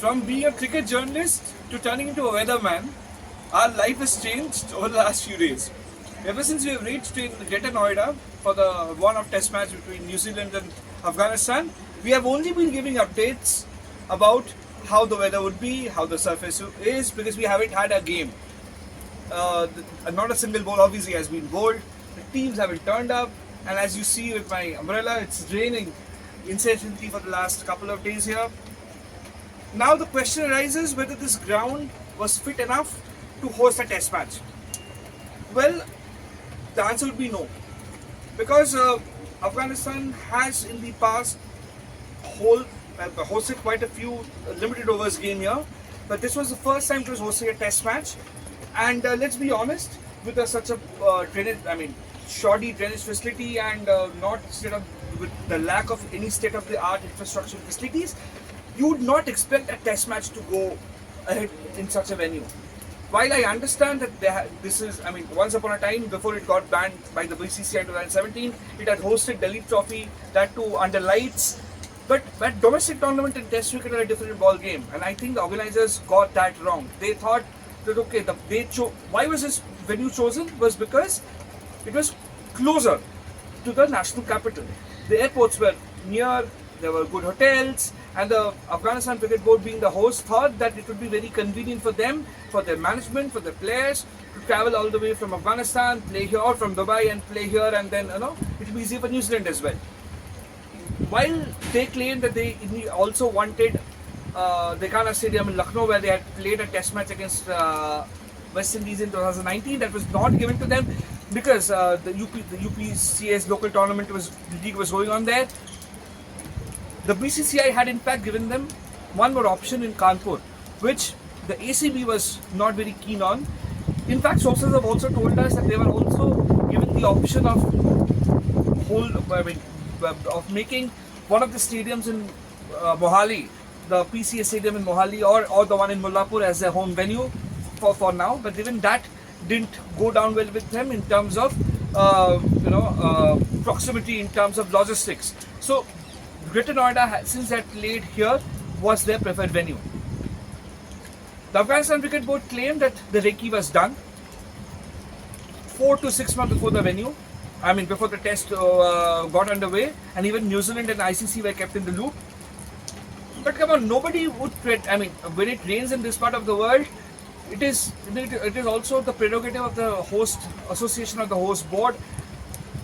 From being a cricket journalist to turning into a weatherman, our life has changed over the last few days. Ever since we have reached in Greater Noida for the one-off test match between New Zealand and Afghanistan, we have only been giving updates about how the weather would be, how the surface is, because we haven't had a game. Not a single ball obviously has been bowled. The teams haven't turned up, and as you see with my umbrella, it's raining incessantly for the last couple of days here. Now the question arises whether this ground was fit enough to host a test match. Well, the answer would be no, because Afghanistan has in the past hosted quite a few limited overs game here, but this was the first time it was hosting a test match. And let's be honest, with such a shoddy drainage facility and with the lack of any state-of-the-art infrastructure facilities, you would not expect a test match to go ahead in such a venue. While I understand that once upon a time, before it got banned by the BCCI in 2017, it had hosted Dalit Trophy, that too under lights. But domestic tournament and test cricket are a different ball game, and I think the organizers got that wrong. They thought that why was this venue chosen? Was because it was closer to the national capital. The airports were near, there were good hotels, and the Afghanistan Cricket Board, being the host, thought that it would be very convenient for them, for their management, for their players to travel all the way from Afghanistan, play here, or from Dubai and play here, and then it will be easier for New Zealand as well. While they claimed that they also wanted the Dekana Stadium in Lucknow, where they had played a test match against West Indies in 2019, that was not given to them because the UPCS local tournament league was going on there. The BCCI had in fact given them one more option in Kanpur, which the ACB was not very keen on. In fact, sources have also told us that they were also given the option of making one of the stadiums in Mohali, the PCA stadium in Mohali, or the one in Mullapur as their home venue for now. But even that didn't go down well with them in terms of proximity, in terms of logistics. So Greater Noida, since they had played here, was their preferred venue. The Afghanistan Cricket Board claimed that the recce was done 4 to 6 months before the venue. Before the test got underway, and even New Zealand and ICC were kept in the loop. But come on, nobody would. When it rains in this part of the world, it is also the prerogative of the host association or the host board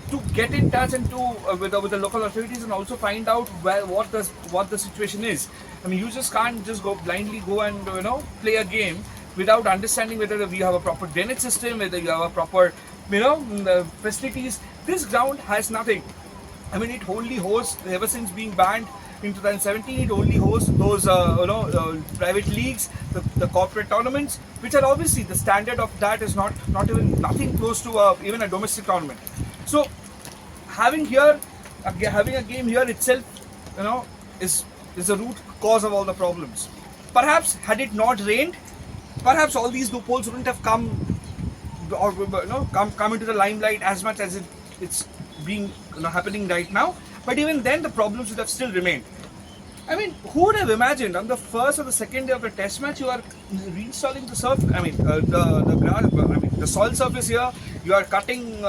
to get in touch and to with the local authorities and also find out what the situation is. You just can't just blindly go and play a game without understanding whether we have a proper drainage system, whether you have a proper the facilities. This ground has nothing. It only hosts, ever since being banned in 2017, it only hosts those private leagues, the corporate tournaments, which are obviously the standard of that is nothing close to even a domestic tournament. So having a game here itself, is the root cause of all the problems. Perhaps had it not rained, perhaps all these loopholes wouldn't have come into the limelight as much as it's being happening right now. But even then, the problems would have still remained. Who would have imagined on the first or the second day of the test match you are reinstalling the the soil surface here. You are cutting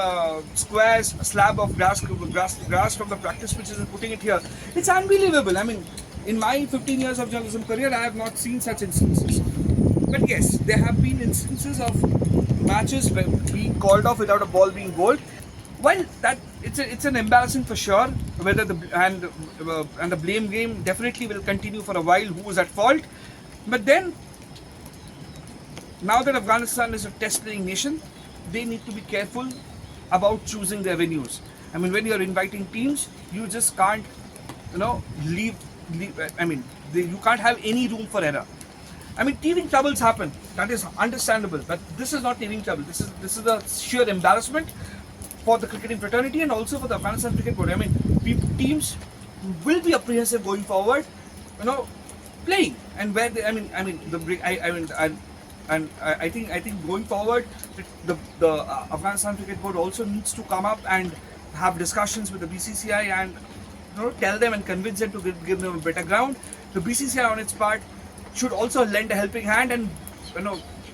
squares, a slab of grass from the practice pitches and putting it here. It's unbelievable. In my 15 years of journalism career, I have not seen such instances. But yes, there have been instances of matches being called off without a ball being bowled. While that it's an embarrassing for sure. Whether the blame game definitely will continue for a while. Who is at fault? But then, now that Afghanistan is a test-playing nation, they need to be careful about choosing their venues. When you are inviting teams, you just can't, you can't have any room for error. Teething troubles happen. That is understandable. But this is not teething trouble. This is a sheer embarrassment for the cricketing fraternity and also for the Afghanistan Cricket Board. Teams will be apprehensive going forward, playing, and where they, I think going forward, the Afghanistan Cricket Board also needs to come up and have discussions with the BCCI and tell them and convince them to give them a better ground. The BCCI on its part should also lend a helping hand and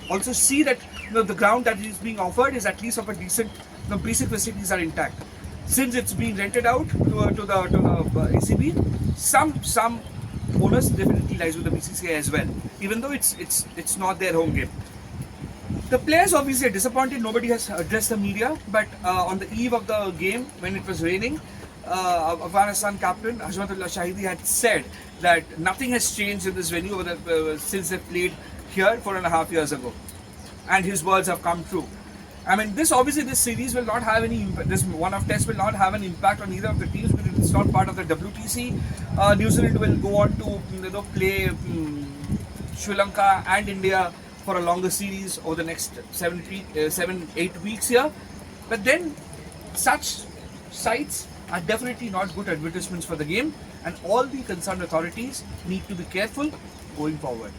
also see that the ground that is being offered is at least of a decent, basic facilities are intact. Since it's being rented out to the ACB, some bonus definitely lies with the BCCI as well, even though it's not their home game. The players obviously are disappointed. Nobody has addressed the media, but on the eve of the game, when it was raining, Afghanistan captain Hashmatullah Shahidi had said that nothing has changed in this venue since they played here 4.5 years ago, and his words have come true. I mean, this series will not have any impact. This one-off test will not have an impact on either of the teams because it's not part of the WTC. New Zealand will go on to play Sri Lanka and India for a longer series over the next 7-8 weeks here. But then, such sites are definitely not good advertisements for the game, and all the concerned authorities need to be careful going forward.